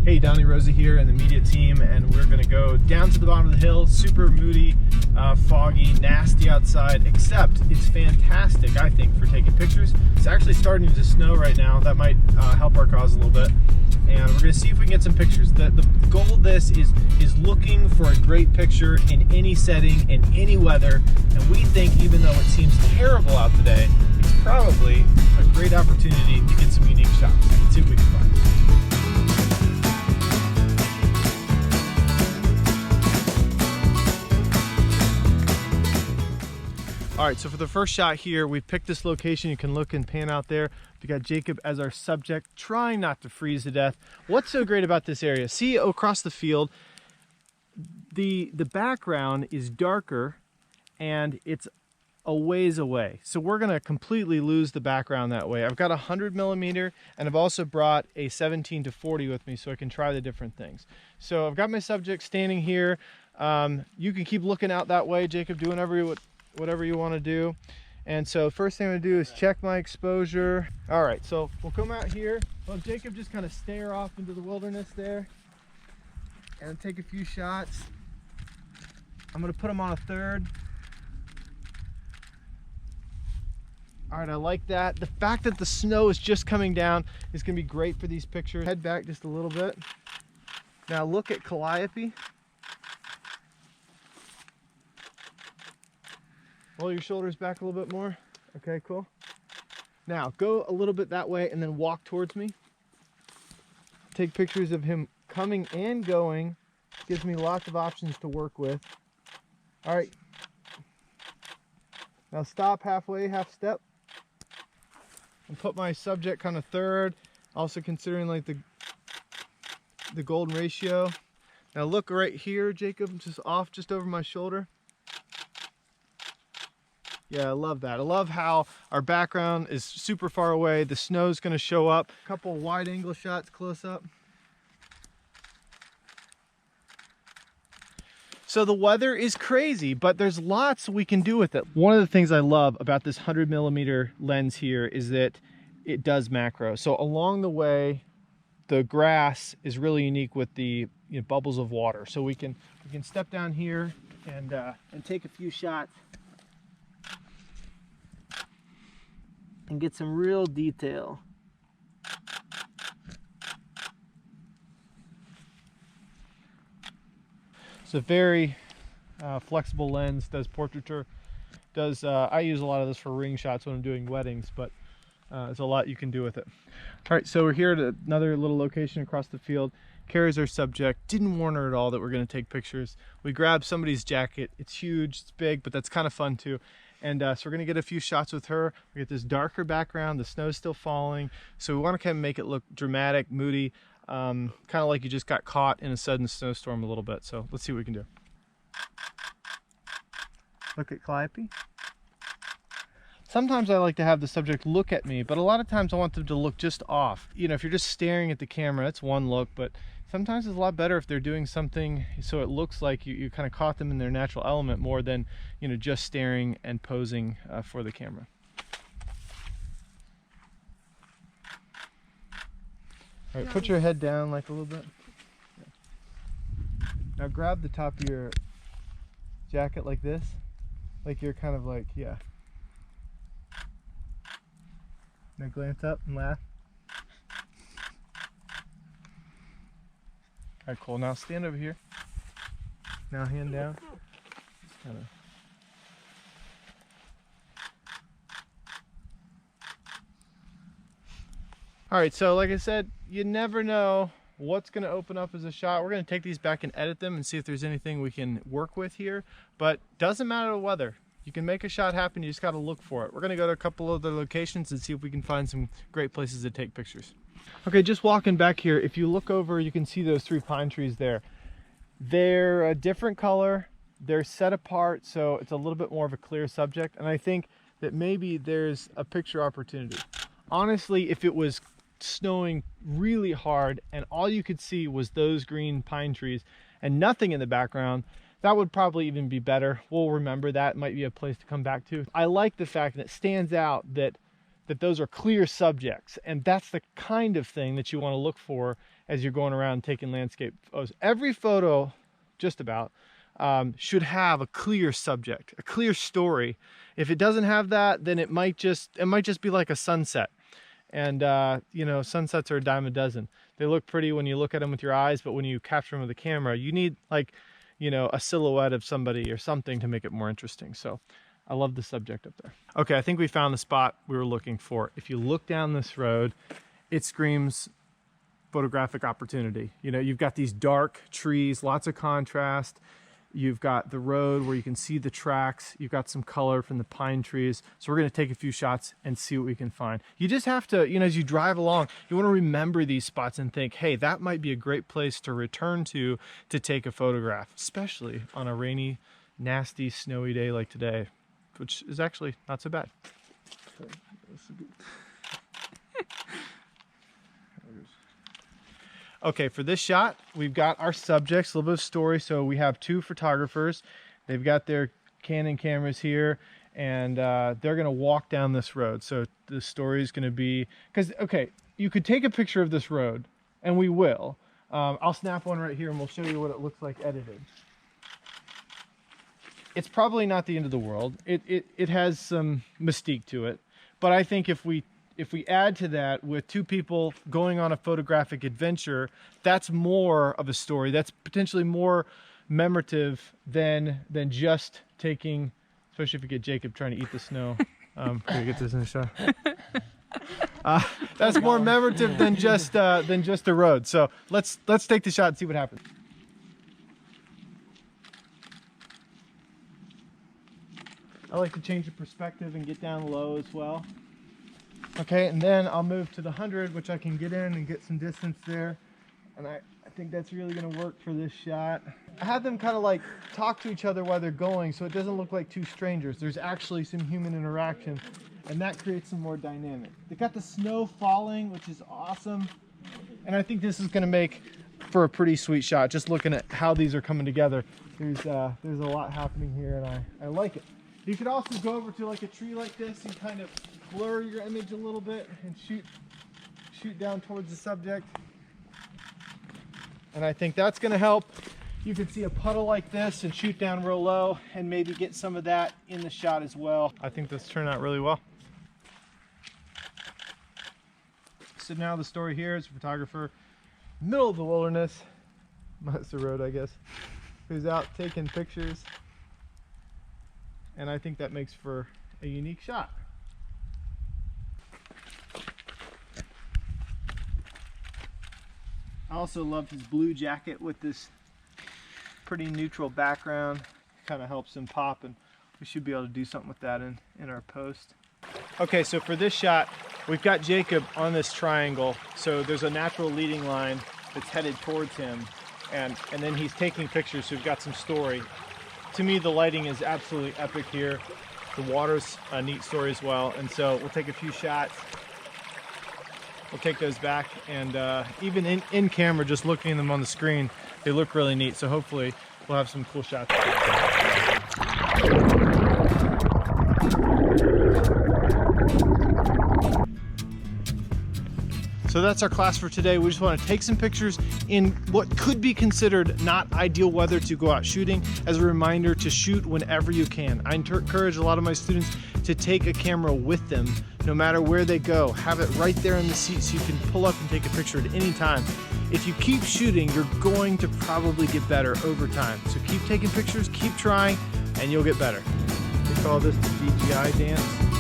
Hey, Donnie Rosa here and the media team, and we're gonna go down to the bottom of the hill. Super moody, foggy, nasty outside, except it's fantastic, I think, for taking pictures. It's actually starting to snow right now. That might help our cause a little bit. And we're gonna see if we can get some pictures. The goal of this is looking for a great picture in any setting, in any weather. And we think, even though it seems terrible out today, it's probably a great opportunity to get some unique shots. Let's see what we can find. All right, so for the first shot here, we picked this location. You can look and pan out there. We got Jacob as our subject, trying not to freeze to death. What's so great about this area? See across the field, the background is darker and it's a ways away. So we're gonna completely lose the background that way. I've got a 100mm and I've also brought a 17-40 with me so I can try the different things. So I've got my subject standing here. You can keep looking out that way, Jacob, do whatever you want to do. And so first thing I'm gonna do is check my exposure. All right, so we'll come out here. Well, Jacob just kind of stare off into the wilderness there and take a few shots. I'm gonna put him on a third. All right, I like that. The fact that the snow is just coming down is gonna be great for these pictures. Head back just a little bit. Now look at Calliope. Roll your shoulders back a little bit more. Okay, cool. Now go a little bit that way and then walk towards me. Take pictures of him coming and going. Gives me lots of options to work with. All right. Now stop halfway, half step. And put my subject kind of third. Also considering like the golden ratio. Now look right here, Jacob, just off just over my shoulder. Yeah, I love that. I love how our background is super far away. The snow's gonna show up. A couple wide angle shots close up. So the weather is crazy, but there's lots we can do with it. One of the things I love about this 100mm lens here is that it does macro. So along the way, the grass is really unique with the bubbles of water. So we can step down here and take a few shots and get some real detail. It's a very flexible lens, does portraiture, I use a lot of this for ring shots when I'm doing weddings, but there's a lot you can do with it. All right, so we're here at another little location across the field. Carrie's our subject. Didn't warn her at all that we're gonna take pictures. We grabbed somebody's jacket. It's huge, it's big, but that's kind of fun too. And so we're gonna get a few shots with her. We get this darker background, the snow's still falling. So we wanna kind of make it look dramatic, moody, kind of like you just got caught in a sudden snowstorm a little bit. So let's see what we can do. Look at Calliope. Sometimes I like to have the subject look at me, but a lot of times I want them to look just off. If you're just staring at the camera, that's one look, but sometimes it's a lot better if they're doing something so it looks like you kind of caught them in their natural element more than just staring and posing for the camera. All right, put your head down like a little bit. Now grab the top of your jacket like this, like you're kind of like, yeah. Now glance up and laugh. All right, cool. Now stand over here. Now hand down. Just kind of. All right, so like I said, you never know what's going to open up as a shot. We're going to take these back and edit them and see if there's anything we can work with here. But doesn't matter the weather. You can make a shot happen, you just got to look for it. We're going to go to a couple other locations and see if we can find some great places to take pictures. Okay, just walking back here, if you look over, you can see those 3 pine trees there. They're a different color, they're set apart, so it's a little bit more of a clear subject, and I think that maybe there's a picture opportunity. Honestly, if it was snowing really hard and all you could see was those green pine trees and nothing in the background, that would probably even be better. We'll remember that. Might be a place to come back to. I like the fact that it stands out that those are clear subjects, and that's the kind of thing that you want to look for as you're going around taking landscape photos. Every photo, just about, should have a clear subject, a clear story. If it doesn't have that, then it might just be like a sunset. And you know, sunsets are a dime a dozen. They look pretty when you look at them with your eyes, but when you capture them with a camera, you need, like, you know, a silhouette of somebody or something to make it more interesting. So I love the subject up there. Okay, I think we found the spot we were looking for. If you look down this road, it screams photographic opportunity. You know, you've got these dark trees, lots of contrast. You've got the road where you can see the tracks. You've got some color from the pine trees. So we're gonna take a few shots and see what we can find. You just have to, you know, as you drive along, you wanna remember these spots and think, hey, that might be a great place to return to take a photograph, especially on a rainy, nasty, snowy day like today, which is actually not so bad. Okay, for this shot, we've got our subjects, a little bit of story. So we have two photographers. They've got their Canon cameras here, and they're gonna walk down this road. So the story is gonna be, because, okay, you could take a picture of this road, and we will. I'll snap one right here, and we'll show you what it looks like edited. It's probably not the end of the world. It has some mystique to it, but I think if we add to that with two people going on a photographic adventure, that's more of a story. That's potentially more memorative than just taking, especially if you get Jacob trying to eat the snow. Can we get this in the shot? That's more memorative than just the road. So let's take the shot and see what happens. I like to change the perspective and get down low as well. Okay, and then I'll move to the 100, which I can get in and get some distance there. And I think that's really gonna work for this shot. I have them kind of like talk to each other while they're going, so it doesn't look like two strangers. There's actually some human interaction, and that creates some more dynamic. They got the snow falling, which is awesome. And I think this is gonna make for a pretty sweet shot, just looking at how these are coming together. There's a lot happening here, and I like it. You could also go over to like a tree like this and kind of blur your image a little bit and shoot down towards the subject. And I think that's gonna help. You can see a puddle like this and shoot down real low and maybe get some of that in the shot as well. I think this turned out really well. So now the story here is a photographer, middle of the wilderness, that's the road I guess, who's out taking pictures. And I think that makes for a unique shot. I also love his blue jacket with this pretty neutral background. Kind of helps him pop, and we should be able to do something with that in our post. Okay, so for this shot, we've got Jacob on this triangle. So there's a natural leading line that's headed towards him, and then he's taking pictures, so we've got some story. To me, the lighting is absolutely epic here. The water's a neat story as well. And so we'll take a few shots. We'll take those back, and even in camera, just looking at them on the screen, they look really neat. So hopefully we'll have some cool shots. So that's our class for today. We just want to take some pictures in what could be considered not ideal weather to go out shooting, as a reminder to shoot whenever you can. I encourage a lot of my students to take a camera with them no matter where they go. Have it right there in the seat so you can pull up and take a picture at any time. If you keep shooting, you're going to probably get better over time. So keep taking pictures, keep trying, and you'll get better. We call this the DJI dance.